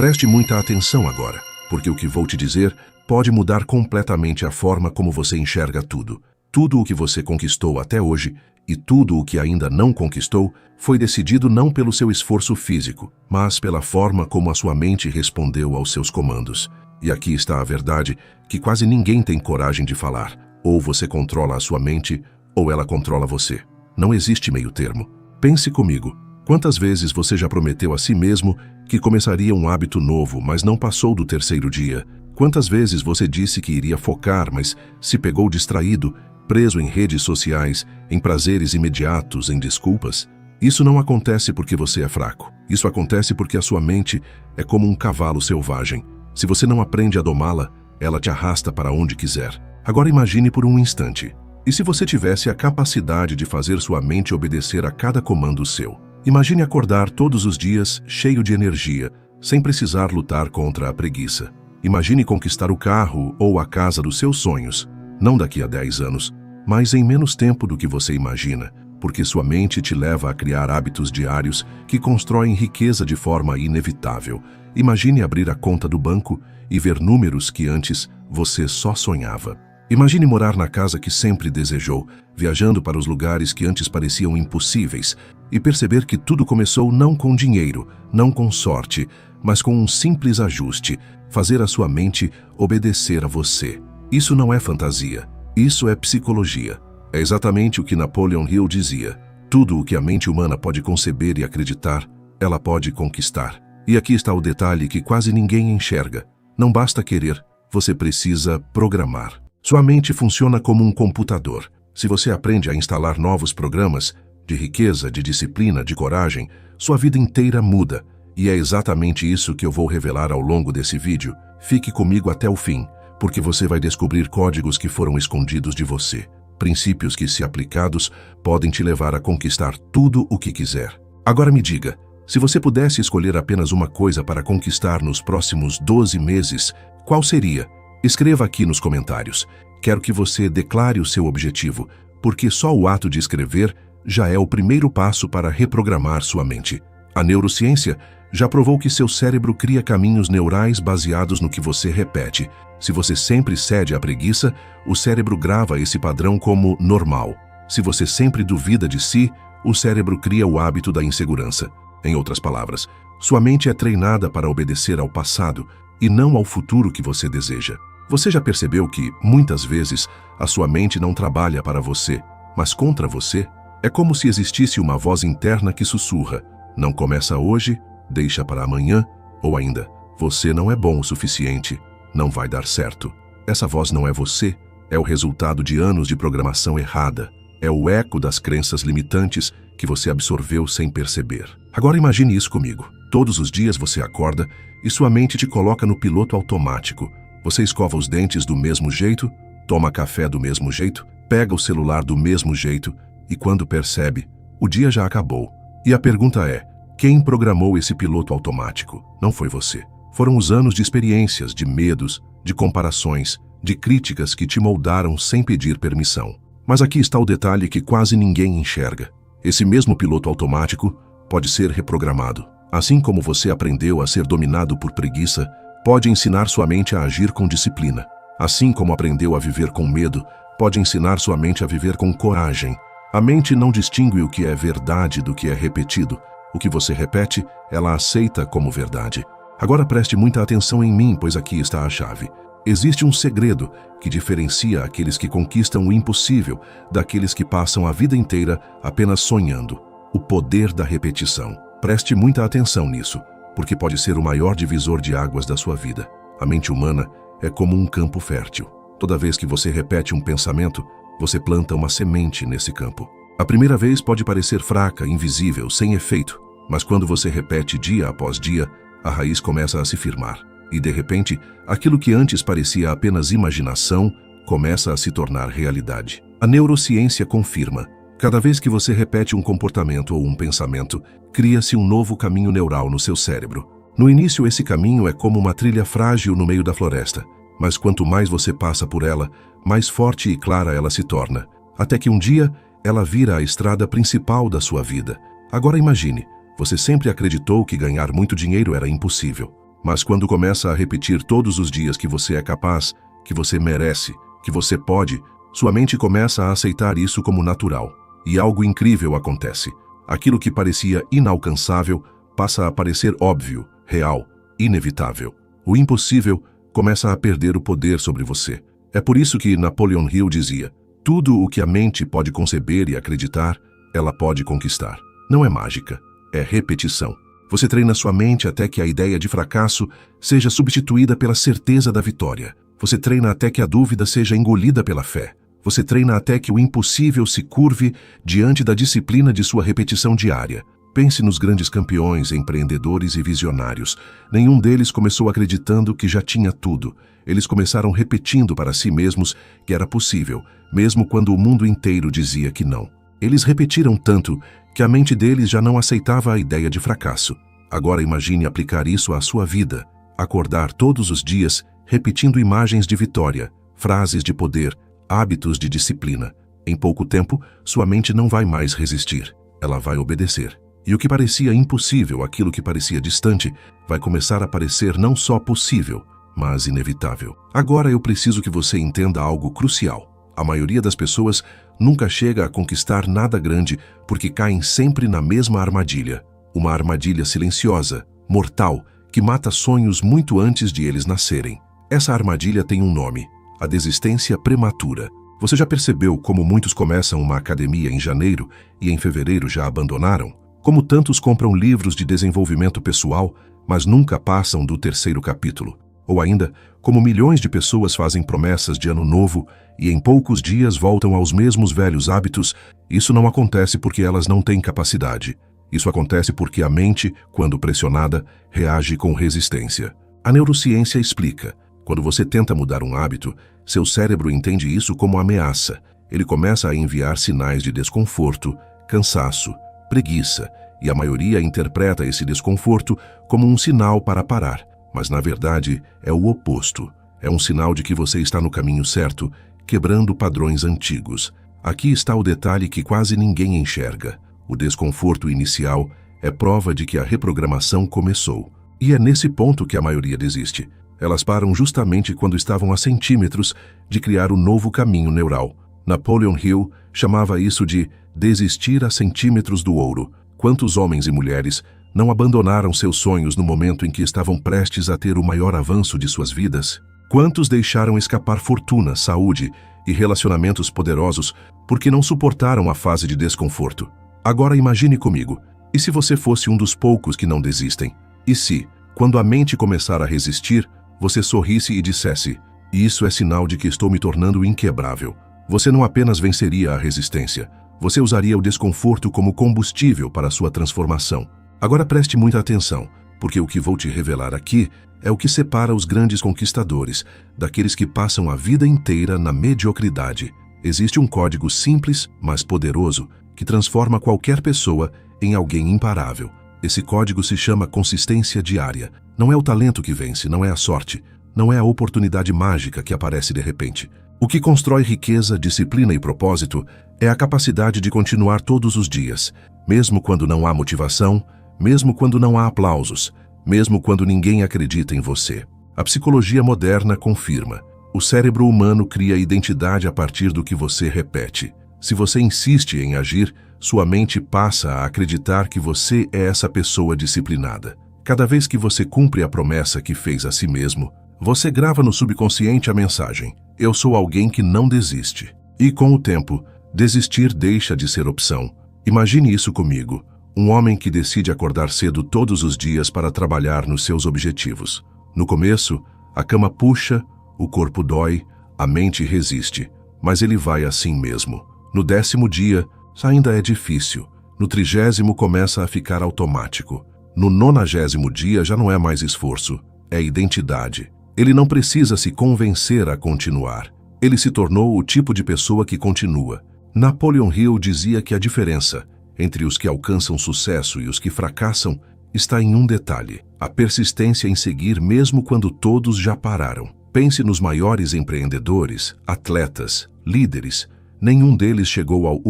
Preste muita atenção agora, porque o que vou te dizer pode mudar completamente a forma como você enxerga tudo. Tudo o que você conquistou até hoje e tudo o que ainda não conquistou foi decidido não pelo seu esforço físico, mas pela forma como a sua mente respondeu aos seus comandos. E aqui está a verdade que quase ninguém tem coragem de falar. Ou você controla a sua mente, ou ela controla você. Não existe meio termo. Pense comigo. Quantas vezes você já prometeu a si mesmo que começaria um hábito novo, mas não passou do terceiro dia? Quantas vezes você disse que iria focar, mas se pegou distraído, preso em redes sociais, em prazeres imediatos, em desculpas? Isso não acontece porque você é fraco. Isso acontece porque a sua mente é como um cavalo selvagem. Se você não aprende a domá-la, ela te arrasta para onde quiser. Agora imagine por um instante. E se você tivesse a capacidade de fazer sua mente obedecer a cada comando seu? Imagine acordar todos os dias cheio de energia, sem precisar lutar contra a preguiça. Imagine conquistar o carro ou a casa dos seus sonhos, não daqui a 10 anos, mas em menos tempo do que você imagina, porque sua mente te leva a criar hábitos diários que constroem riqueza de forma inevitável. Imagine abrir a conta do banco e ver números que antes você só sonhava. Imagine morar na casa que sempre desejou, viajando para os lugares que antes pareciam impossíveis, e perceber que tudo começou não com dinheiro, não com sorte, mas com um simples ajuste, fazer a sua mente obedecer a você. Isso não é fantasia, isso é psicologia. É exatamente o que Napoleon Hill dizia. Tudo o que a mente humana pode conceber e acreditar, ela pode conquistar. E aqui está o detalhe que quase ninguém enxerga. Não basta querer, você precisa programar. Sua mente funciona como um computador. Se você aprende a instalar novos programas, de riqueza, de disciplina, de coragem, sua vida inteira muda. E é exatamente isso que eu vou revelar ao longo desse vídeo. Fique comigo até o fim, porque você vai descobrir códigos que foram escondidos de você. Princípios que, se aplicados, podem te levar a conquistar tudo o que quiser. Agora me diga, se você pudesse escolher apenas uma coisa para conquistar nos próximos 12 meses, qual seria? Escreva aqui nos comentários. Quero que você declare o seu objetivo, porque só o ato de escrever já é o primeiro passo para reprogramar sua mente. A neurociência já provou que seu cérebro cria caminhos neurais baseados no que você repete. Se você sempre cede à preguiça, o cérebro grava esse padrão como normal. Se você sempre duvida de si, o cérebro cria o hábito da insegurança. Em outras palavras, sua mente é treinada para obedecer ao passado e não ao futuro que você deseja. Você já percebeu que, muitas vezes, a sua mente não trabalha para você, mas contra você? É como se existisse uma voz interna que sussurra: não começa hoje, deixa para amanhã, ou ainda, você não é bom o suficiente, não vai dar certo. Essa voz não é você, é o resultado de anos de programação errada. É o eco das crenças limitantes que você absorveu sem perceber. Agora imagine isso comigo. Todos os dias você acorda e sua mente te coloca no piloto automático. Você escova os dentes do mesmo jeito, toma café do mesmo jeito, pega o celular do mesmo jeito e quando percebe, o dia já acabou. E a pergunta é, quem programou esse piloto automático? Não foi você. Foram os anos de experiências, de medos, de comparações, de críticas que te moldaram sem pedir permissão. Mas aqui está o detalhe que quase ninguém enxerga. Esse mesmo piloto automático pode ser reprogramado. Assim como você aprendeu a ser dominado por preguiça, pode ensinar sua mente a agir com disciplina. Assim como aprendeu a viver com medo, pode ensinar sua mente a viver com coragem. A mente não distingue o que é verdade do que é repetido. O que você repete, ela aceita como verdade. Agora preste muita atenção em mim, pois aqui está a chave. Existe um segredo que diferencia aqueles que conquistam o impossível daqueles que passam a vida inteira apenas sonhando. O poder da repetição. Preste muita atenção nisso, porque pode ser o maior divisor de águas da sua vida. A mente humana é como um campo fértil. Toda vez que você repete um pensamento, você planta uma semente nesse campo. A primeira vez pode parecer fraca, invisível, sem efeito, mas quando você repete dia após dia, a raiz começa a se firmar. E, de repente, aquilo que antes parecia apenas imaginação começa a se tornar realidade. A neurociência confirma. Cada vez que você repete um comportamento ou um pensamento, cria-se um novo caminho neural no seu cérebro. No início, esse caminho é como uma trilha frágil no meio da floresta, mas quanto mais você passa por ela, mais forte e clara ela se torna, até que um dia ela vira a estrada principal da sua vida. Agora imagine, você sempre acreditou que ganhar muito dinheiro era impossível. Mas quando começa a repetir todos os dias que você é capaz, que você merece, que você pode, sua mente começa a aceitar isso como natural. E algo incrível acontece. Aquilo que parecia inalcançável passa a parecer óbvio, real, inevitável. O impossível começa a perder o poder sobre você. É por isso que Napoleon Hill dizia: tudo o que a mente pode conceber e acreditar, ela pode conquistar. Não é mágica, é repetição. Você treina sua mente até que a ideia de fracasso seja substituída pela certeza da vitória. Você treina até que a dúvida seja engolida pela fé. Você treina até que o impossível se curve diante da disciplina de sua repetição diária. Pense nos grandes campeões, empreendedores e visionários. Nenhum deles começou acreditando que já tinha tudo. Eles começaram repetindo para si mesmos que era possível, mesmo quando o mundo inteiro dizia que não. Eles repetiram tanto que a mente deles já não aceitava a ideia de fracasso. Agora imagine aplicar isso à sua vida. Acordar todos os dias, repetindo imagens de vitória, frases de poder, hábitos de disciplina. Em pouco tempo, sua mente não vai mais resistir. Ela vai obedecer. E o que parecia impossível, aquilo que parecia distante, vai começar a parecer não só possível, mas inevitável. Agora eu preciso que você entenda algo crucial. A maioria das pessoas nunca chega a conquistar nada grande porque caem sempre na mesma armadilha. Uma armadilha silenciosa, mortal, que mata sonhos muito antes de eles nascerem. Essa armadilha tem um nome: a desistência prematura. Você já percebeu como muitos começam uma academia em janeiro e em fevereiro já abandonaram? Como tantos compram livros de desenvolvimento pessoal, mas nunca passam do 3º capítulo? Ou ainda, como milhões de pessoas fazem promessas de ano novo e em poucos dias voltam aos mesmos velhos hábitos? Isso não acontece porque elas não têm capacidade. Isso acontece porque a mente, quando pressionada, reage com resistência. A neurociência explica: quando você tenta mudar um hábito, seu cérebro entende isso como ameaça. Ele começa a enviar sinais de desconforto, cansaço, preguiça, e a maioria interpreta esse desconforto como um sinal para parar. Mas, na verdade, é o oposto. É um sinal de que você está no caminho certo, quebrando padrões antigos. Aqui está o detalhe que quase ninguém enxerga. O desconforto inicial é prova de que a reprogramação começou. E é nesse ponto que a maioria desiste. Elas param justamente quando estavam a centímetros de criar o novo caminho neural. Napoleon Hill chamava isso de desistir a centímetros do ouro. Quantos homens e mulheres não abandonaram seus sonhos no momento em que estavam prestes a ter o maior avanço de suas vidas? Quantos deixaram escapar fortuna, saúde e relacionamentos poderosos porque não suportaram a fase de desconforto? Agora imagine comigo, e se você fosse um dos poucos que não desistem? E se, quando a mente começar a resistir, você sorrisse e dissesse: isso é sinal de que estou me tornando inquebrável? Você não apenas venceria a resistência, você usaria o desconforto como combustível para a sua transformação. Agora preste muita atenção, porque o que vou te revelar aqui é o que separa os grandes conquistadores daqueles que passam a vida inteira na mediocridade. Existe um código simples, mas poderoso, que transforma qualquer pessoa em alguém imparável. Esse código se chama consistência diária. Não é o talento que vence, não é a sorte, não é a oportunidade mágica que aparece de repente. O que constrói riqueza, disciplina e propósito é a capacidade de continuar todos os dias, mesmo quando não há motivação, mesmo quando não há aplausos, mesmo quando ninguém acredita em você. A psicologia moderna confirma: o cérebro humano cria identidade a partir do que você repete. Se você insiste em agir, sua mente passa a acreditar que você é essa pessoa disciplinada. Cada vez que você cumpre a promessa que fez a si mesmo, você grava no subconsciente a mensagem: eu sou alguém que não desiste. E com o tempo, desistir deixa de ser opção. Imagine isso comigo: um homem que decide acordar cedo todos os dias para trabalhar nos seus objetivos. No começo, a cama puxa, o corpo dói, a mente resiste, mas ele vai assim mesmo. No 10º dia, ainda é difícil. No 30º começa a ficar automático. No 90º dia já não é mais esforço, é identidade. Ele não precisa se convencer a continuar. Ele se tornou o tipo de pessoa que continua. Napoleon Hill dizia que a diferença entre os que alcançam sucesso e os que fracassam está em um detalhe: a persistência em seguir mesmo quando todos já pararam. Pense nos maiores empreendedores, atletas, líderes. Nenhum deles chegou ao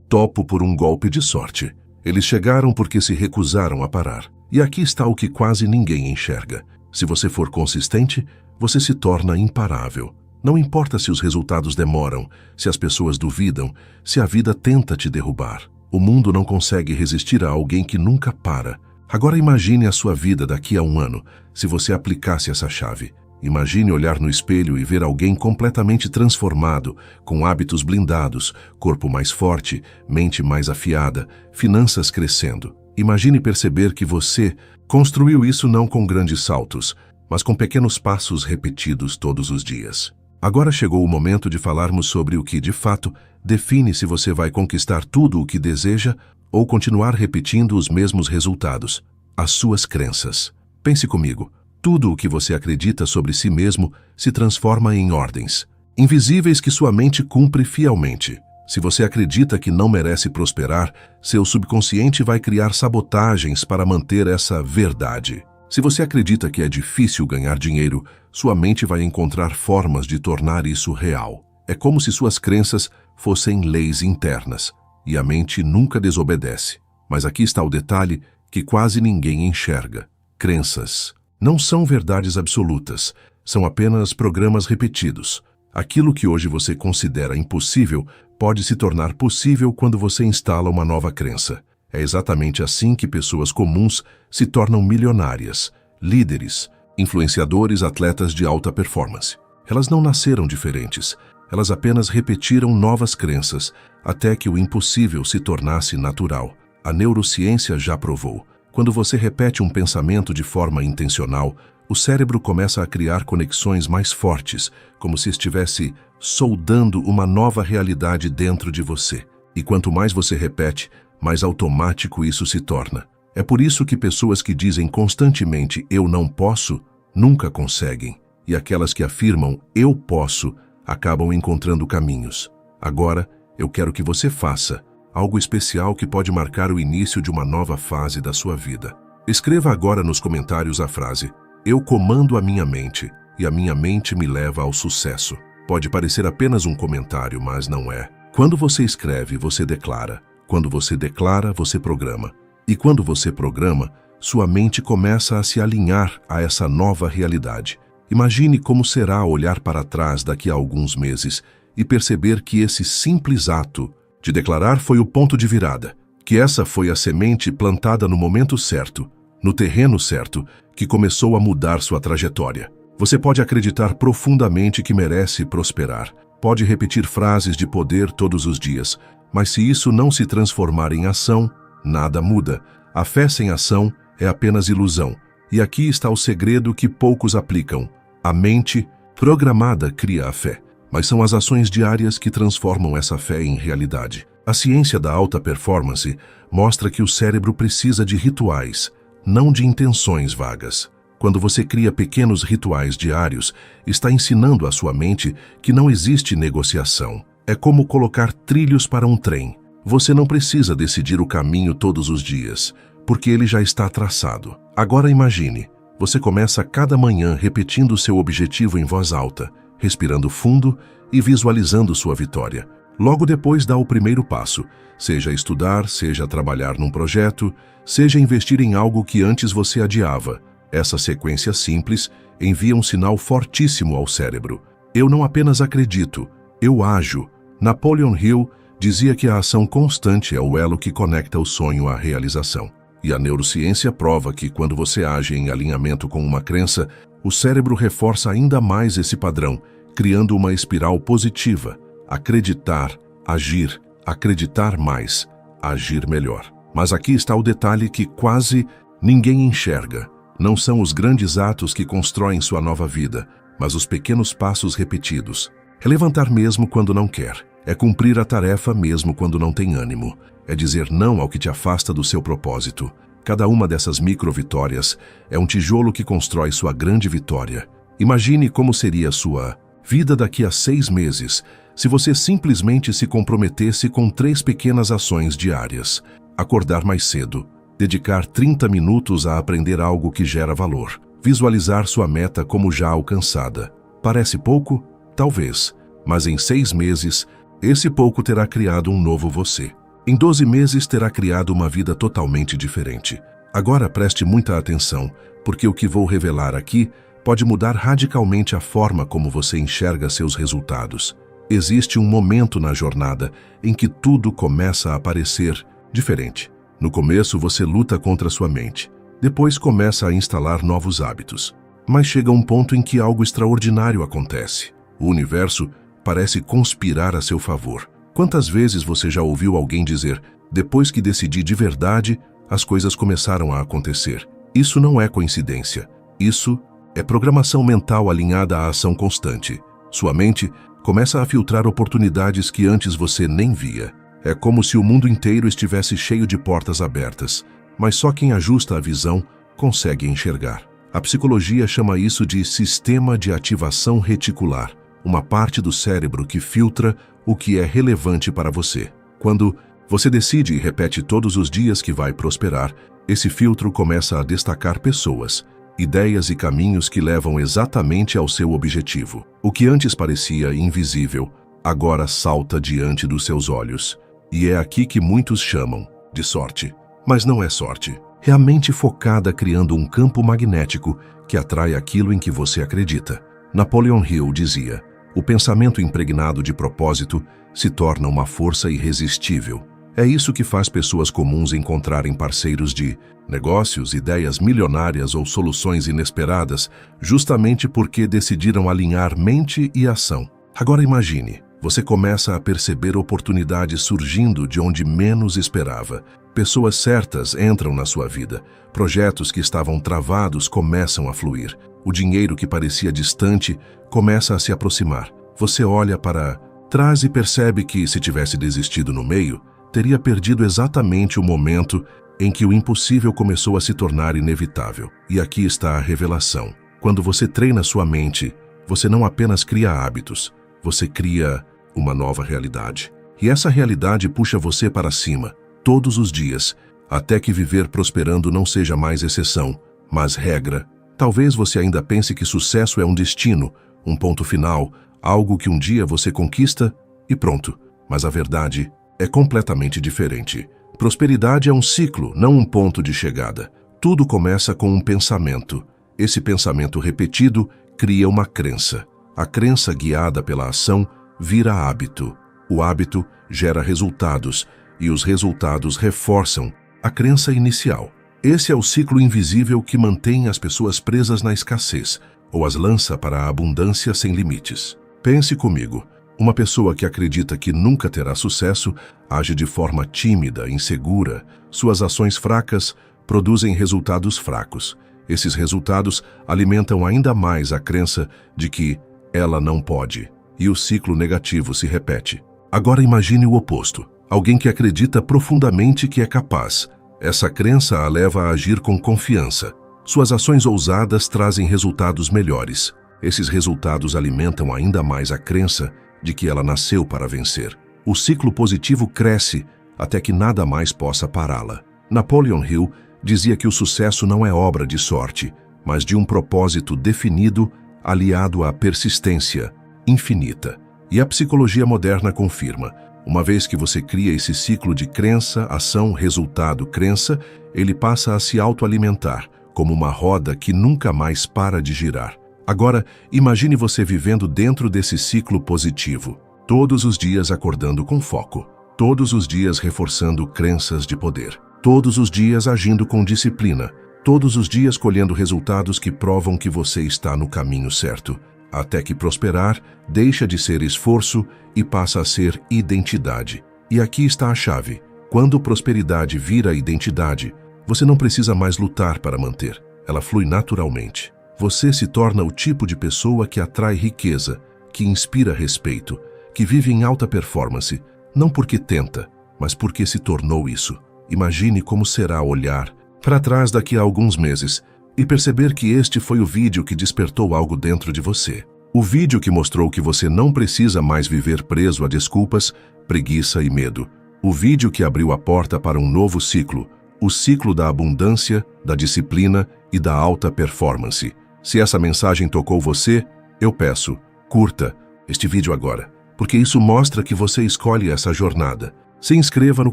topo por um golpe de sorte. Eles chegaram porque se recusaram a parar. E aqui está o que quase ninguém enxerga. Se você for consistente, você se torna imparável. Não importa se os resultados demoram, se as pessoas duvidam, se a vida tenta te derrubar. O mundo não consegue resistir a alguém que nunca para. Agora imagine a sua vida daqui a 1 ano, se você aplicasse essa chave. Imagine olhar no espelho e ver alguém completamente transformado, com hábitos blindados, corpo mais forte, mente mais afiada, finanças crescendo. Imagine perceber que você construiu isso não com grandes saltos, mas com pequenos passos repetidos todos os dias. Agora chegou o momento de falarmos sobre o que, de fato, define se você vai conquistar tudo o que deseja ou continuar repetindo os mesmos resultados: as suas crenças. Pense comigo. Tudo o que você acredita sobre si mesmo se transforma em ordens invisíveis que sua mente cumpre fielmente. Se você acredita que não merece prosperar, seu subconsciente vai criar sabotagens para manter essa verdade. Se você acredita que é difícil ganhar dinheiro, sua mente vai encontrar formas de tornar isso real. É como se suas crenças fossem leis internas, e a mente nunca desobedece. Mas aqui está o detalhe que quase ninguém enxerga. Crenças não são verdades absolutas, são apenas programas repetidos. Aquilo que hoje você considera impossível pode se tornar possível quando você instala uma nova crença. É exatamente assim que pessoas comuns se tornam milionárias, líderes, influenciadores, atletas de alta performance. Elas não nasceram diferentes, elas apenas repetiram novas crenças até que o impossível se tornasse natural. A neurociência já provou. Quando você repete um pensamento de forma intencional, o cérebro começa a criar conexões mais fortes, como se estivesse soldando uma nova realidade dentro de você. E quanto mais você repete, mais automático isso se torna. É por isso que pessoas que dizem constantemente "eu não posso", nunca conseguem. E aquelas que afirmam "eu posso", acabam encontrando caminhos. Agora, eu quero que você faça algo especial que pode marcar o início de uma nova fase da sua vida. Escreva agora nos comentários a frase "eu comando a minha mente e a minha mente me leva ao sucesso". Pode parecer apenas um comentário, mas não é. Quando você escreve, você declara. Quando você declara, você programa. E quando você programa, sua mente começa a se alinhar a essa nova realidade. Imagine como será olhar para trás daqui a alguns meses e perceber que esse simples ato de declarar foi o ponto de virada, que essa foi a semente plantada no momento certo, no terreno certo, que começou a mudar sua trajetória. Você pode acreditar profundamente que merece prosperar, pode repetir frases de poder todos os dias, mas se isso não se transformar em ação, nada muda. A fé sem ação é apenas ilusão. E aqui está o segredo que poucos aplicam. A mente programada cria a fé, mas são as ações diárias que transformam essa fé em realidade. A ciência da alta performance mostra que o cérebro precisa de rituais, não de intenções vagas. Quando você cria pequenos rituais diários, está ensinando à sua mente que não existe negociação. É como colocar trilhos para um trem. Você não precisa decidir o caminho todos os dias, porque ele já está traçado. Agora imagine, você começa cada manhã repetindo seu objetivo em voz alta, respirando fundo e visualizando sua vitória. Logo depois dá o primeiro passo, seja estudar, seja trabalhar num projeto, seja investir em algo que antes você adiava. Essa sequência simples envia um sinal fortíssimo ao cérebro. Eu não apenas acredito, eu ajo. Napoleon Hill dizia que a ação constante é o elo que conecta o sonho à realização. E a neurociência prova que quando você age em alinhamento com uma crença, o cérebro reforça ainda mais esse padrão, criando uma espiral positiva. Acreditar, agir, acreditar mais, agir melhor. Mas aqui está o detalhe que quase ninguém enxerga. Não são os grandes atos que constroem sua nova vida, mas os pequenos passos repetidos. É levantar mesmo quando não quer. É cumprir a tarefa mesmo quando não tem ânimo. É dizer não ao que te afasta do seu propósito. Cada uma dessas micro-vitórias é um tijolo que constrói sua grande vitória. Imagine como seria a sua vida daqui a 6 meses se você simplesmente se comprometesse com 3 pequenas ações diárias. Acordar mais cedo. Dedicar 30 minutos a aprender algo que gera valor. Visualizar sua meta como já alcançada. Parece pouco? Talvez. Mas em 6 meses, esse pouco terá criado um novo você. Em 12 meses terá criado uma vida totalmente diferente. Agora preste muita atenção, porque o que vou revelar aqui pode mudar radicalmente a forma como você enxerga seus resultados. Existe um momento na jornada em que tudo começa a parecer diferente. No começo, você luta contra sua mente. Depois começa a instalar novos hábitos. Mas chega um ponto em que algo extraordinário acontece. O universo parece conspirar a seu favor. Quantas vezes você já ouviu alguém dizer: depois que decidi de verdade, as coisas começaram a acontecer? Isso não é coincidência. Isso é programação mental alinhada à ação constante. Sua mente começa a filtrar oportunidades que antes você nem via. É como se o mundo inteiro estivesse cheio de portas abertas, mas só quem ajusta a visão consegue enxergar. A psicologia chama isso de sistema de ativação reticular, uma parte do cérebro que filtra o que é relevante para você. Quando você decide e repete todos os dias que vai prosperar, esse filtro começa a destacar pessoas, ideias e caminhos que levam exatamente ao seu objetivo. O que antes parecia invisível, agora salta diante dos seus olhos. E é aqui que muitos chamam de sorte. Mas não é sorte. É a mente focada criando um campo magnético que atrai aquilo em que você acredita. Napoleon Hill dizia: o pensamento impregnado de propósito se torna uma força irresistível. É isso que faz pessoas comuns encontrarem parceiros de negócios, ideias milionárias ou soluções inesperadas, justamente porque decidiram alinhar mente e ação. Agora imagine, você começa a perceber oportunidades surgindo de onde menos esperava. Pessoas certas entram na sua vida. Projetos que estavam travados começam a fluir. O dinheiro que parecia distante começa a se aproximar. Você olha para trás e percebe que, se tivesse desistido no meio, teria perdido exatamente o momento em que o impossível começou a se tornar inevitável. E aqui está a revelação. Quando você treina sua mente, você não apenas cria hábitos, você cria uma nova realidade. E essa realidade puxa você para cima, todos os dias, até que viver prosperando não seja mais exceção, mas regra. Talvez você ainda pense que sucesso é um destino, um ponto final, algo que um dia você conquista e pronto. Mas a verdade é completamente diferente. Prosperidade é um ciclo, não um ponto de chegada. Tudo começa com um pensamento. Esse pensamento repetido cria uma crença. A crença guiada pela ação vira hábito. O hábito gera resultados e os resultados reforçam a crença inicial. Esse é o ciclo invisível que mantém as pessoas presas na escassez ou as lança para a abundância sem limites. Pense comigo. Uma pessoa que acredita que nunca terá sucesso age de forma tímida, insegura. Suas ações fracas produzem resultados fracos. Esses resultados alimentam ainda mais a crença de que ela não pode, e o ciclo negativo se repete. Agora imagine o oposto. Alguém que acredita profundamente que é capaz. Essa crença a leva a agir com confiança. Suas ações ousadas trazem resultados melhores. Esses resultados alimentam ainda mais a crença de que ela nasceu para vencer. O ciclo positivo cresce até que nada mais possa pará-la. Napoleon Hill dizia que o sucesso não é obra de sorte, mas de um propósito definido aliado à persistência infinita. E a psicologia moderna confirma: uma vez que você cria esse ciclo de crença, ação, resultado, crença, ele passa a se autoalimentar, como uma roda que nunca mais para de girar. Agora, imagine você vivendo dentro desse ciclo positivo, todos os dias acordando com foco, todos os dias reforçando crenças de poder, todos os dias agindo com disciplina, todos os dias colhendo resultados que provam que você está no caminho certo, até que prosperar deixa de ser esforço e passa a ser identidade. E aqui está a chave. Quando prosperidade vira identidade, você não precisa mais lutar para manter. Ela flui naturalmente. Você se torna o tipo de pessoa que atrai riqueza, que inspira respeito, que vive em alta performance, não porque tenta, mas porque se tornou isso. Imagine como será olhar para trás daqui a alguns meses e perceber que este foi o vídeo que despertou algo dentro de você. O vídeo que mostrou que você não precisa mais viver preso a desculpas, preguiça e medo. O vídeo que abriu a porta para um novo ciclo, o ciclo da abundância, da disciplina e da alta performance. Se essa mensagem tocou você, eu peço, curta este vídeo agora, porque isso mostra que você escolhe essa jornada. Se inscreva no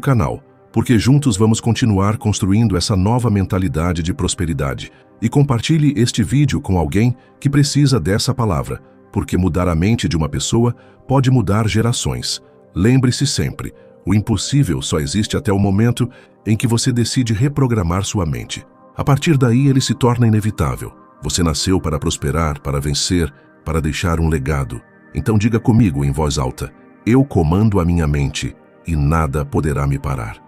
canal, porque juntos vamos continuar construindo essa nova mentalidade de prosperidade. E compartilhe este vídeo com alguém que precisa dessa palavra, porque mudar a mente de uma pessoa pode mudar gerações. Lembre-se sempre, o impossível só existe até o momento em que você decide reprogramar sua mente. A partir daí ele se torna inevitável. Você nasceu para prosperar, para vencer, para deixar um legado. Então diga comigo em voz alta: eu comando a minha mente e nada poderá me parar.